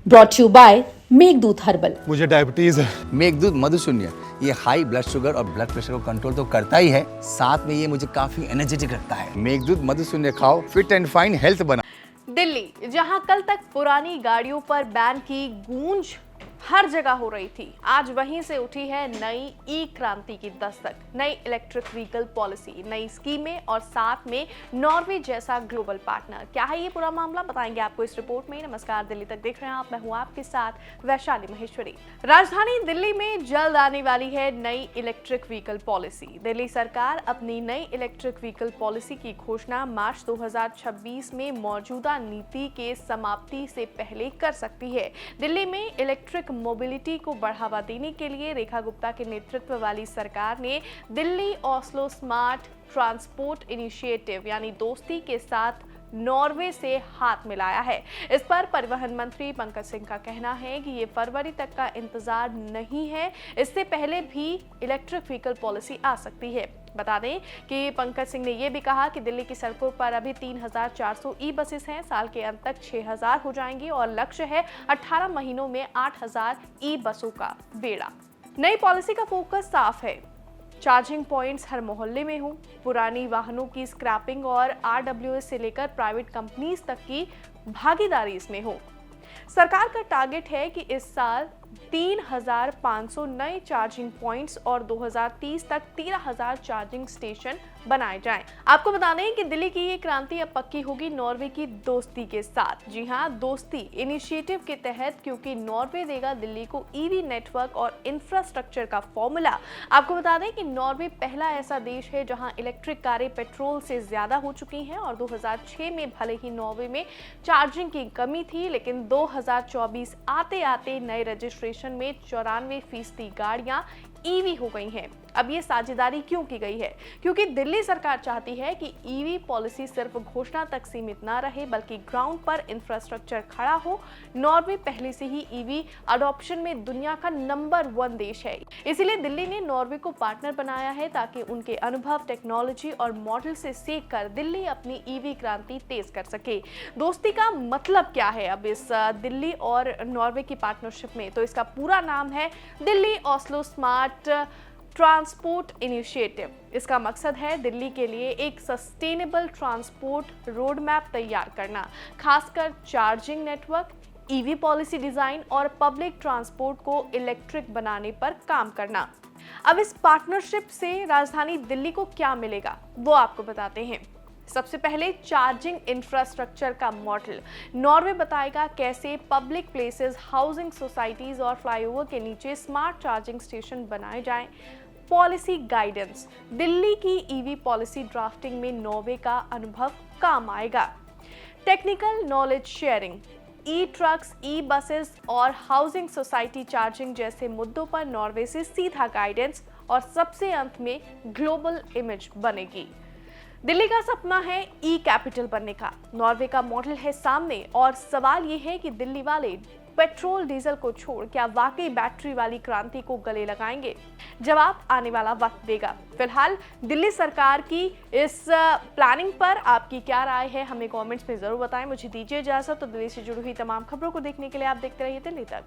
Brought you by Meghdoot herbal. मुझे diabetes है। मेघदूत मधुशून्य ये हाई ब्लड शुगर और ब्लड प्रेशर को कंट्रोल तो करता ही है, साथ में ये मुझे काफी एनर्जेटिक रखता है। मेघदूत मधुशून्य खाओ, फिट एंड फाइन हेल्थ बना। दिल्ली, जहां कल तक पुरानी गाड़ियों पर बैन की गूंज हर जगह हो रही थी, आज वहीं से उठी है नई ई क्रांति की दस्तक। नई इलेक्ट्रिक व्हीकल पॉलिसी, नई स्कीमें और साथ में नॉर्वे जैसा ग्लोबल पार्टनर। क्या है ये पूरा मामला, बताएंगे आपको इस रिपोर्ट में। नमस्कार, दिल्ली तक देख रहे हैं आप, मैं हूं आपके साथ वैशाली महेश्वरी। राजधानी दिल्ली में जल्द आने वाली है नई इलेक्ट्रिक व्हीकल पॉलिसी। दिल्ली सरकार अपनी नई इलेक्ट्रिक व्हीकल पॉलिसी की घोषणा मार्च 2026 में मौजूदा नीति के समाप्ति से पहले कर सकती है। दिल्ली में इलेक्ट्रिक मोबिलिटी को बढ़ावा देने के लिए रेखा गुप्ता के नेतृत्व वाली सरकार ने Delhi Oslo smart transport initiative यानी दोस्ती के साथ नॉर्वे से हाथ मिलाया है। इस पर परिवहन मंत्री पंकज सिंह का कहना है कि ये फरवरी तक का इंतजार नहीं है, इससे पहले भी इलेक्ट्रिक व्हीकल पॉलिसी आ सकती है। बता दें कि पंकज सिंह ने यह भी कहा कि दिल्ली की सड़कों पर अभी 3,400 ई बसेस हैं, साल के अंत तक 6,000 हो जाएंगी और लक्ष्य है 18 महीनों में 8,000 ई बसों का बेड़ा। नई पॉलिसी का फोकस साफ है, चार्जिंग पॉइंट्स हर मोहल्ले में हों, पुरानी वाहनों की स्क्रैपिंग और RWS से लेकर प्राइवेट कंपनीज तक की भागीदारी इसमें हो। सरकार का टारगेट है कि इस साल 3,500 नए चार्जिंग पॉइंट्स और 2030 तक 13,000 चार्जिंग स्टेशन बनाए जाएं। आपको बता दें कि दिल्ली की ये क्रांति अब पक्की होगी नॉर्वे की दोस्ती के साथ। जी हां, दोस्ती इनिशिएटिव के तहत, क्योंकि नॉर्वे देगा दिल्ली को ईवी नेटवर्क और इंफ्रास्ट्रक्चर का फॉर्मूला। आपको बता दें कि नॉर्वे पहला ऐसा देश है जहां इलेक्ट्रिक कारें पेट्रोल से ज्यादा हो चुकी हैं और 2006 में भले ही नॉर्वे में चार्जिंग की कमी थी, लेकिन 2024 आते आते नए रजिस्ट्रेशन में 94% गाड़ियां ईवी हो गई हैं। अब ये साझेदारी क्यों की गई है? क्योंकि दिल्ली सरकार चाहती है कि ईवी पॉलिसी सिर्फ घोषणा तक सीमित ना रहे, बल्कि ग्राउंड पर इंफ्रास्ट्रक्चर खड़ा हो। नॉर्वे पहले से ही ईवी अडॉप्शन में दुनिया का नंबर 1 देश है, इसीलिए दिल्ली ने नॉर्वे को पार्टनर बनाया है ताकि उनके अनुभव, टेक्नोलॉजी और मॉडल से सीख कर दिल्ली अपनी ईवी क्रांति तेज कर सके। दोस्ती का मतलब क्या है अब इस दिल्ली और नॉर्वे की पार्टनरशिप में? तो इसका पूरा नाम है Delhi Oslo smart transport initiative. इसका मकसद है दिल्ली के लिए एक सस्टेनेबल ट्रांसपोर्ट रोड मैप तैयार करना, खासकर charging network, EV policy design और पब्लिक ट्रांसपोर्ट को इलेक्ट्रिक बनाने पर काम करना। अब इस पार्टनरशिप से राजधानी दिल्ली को क्या मिलेगा, वो आपको बताते हैं। सबसे पहले चार्जिंग इंफ्रास्ट्रक्चर का मॉडल। नॉर्वे बताएगा कैसे पब्लिक प्लेसेस, हाउसिंग सोसाइटीज और फ्लाईओवर के नीचे स्मार्ट चार्जिंग स्टेशन बनाए जाएं। पॉलिसी गाइडेंस, दिल्ली की ईवी पॉलिसी ड्राफ्टिंग में नॉर्वे का अनुभव काम आएगा। टेक्निकल नॉलेज शेयरिंग, ई ट्रक्स, ई बसेस और हाउसिंग सोसाइटी चार्जिंग जैसे मुद्दों पर नॉर्वे से सीधा गाइडेंस। और सबसे अंत में ग्लोबल इमेज बनेगी। दिल्ली का सपना है ई कैपिटल बनने का। नॉर्वे का मॉडल है सामने और सवाल ये है कि दिल्ली वाले पेट्रोल डीजल को छोड़ क्या वाकई बैटरी वाली क्रांति को गले लगाएंगे? जवाब आने वाला वक्त देगा। फिलहाल दिल्ली सरकार की इस प्लानिंग पर आपकी क्या राय है, हमें कमेंट्स में जरूर बताएं। मुझे दीजिए इजाजत। तो दिल्ली से जुड़ी हुई तमाम खबरों को देखने के लिए आप देखते रहिए दिल्ली तक।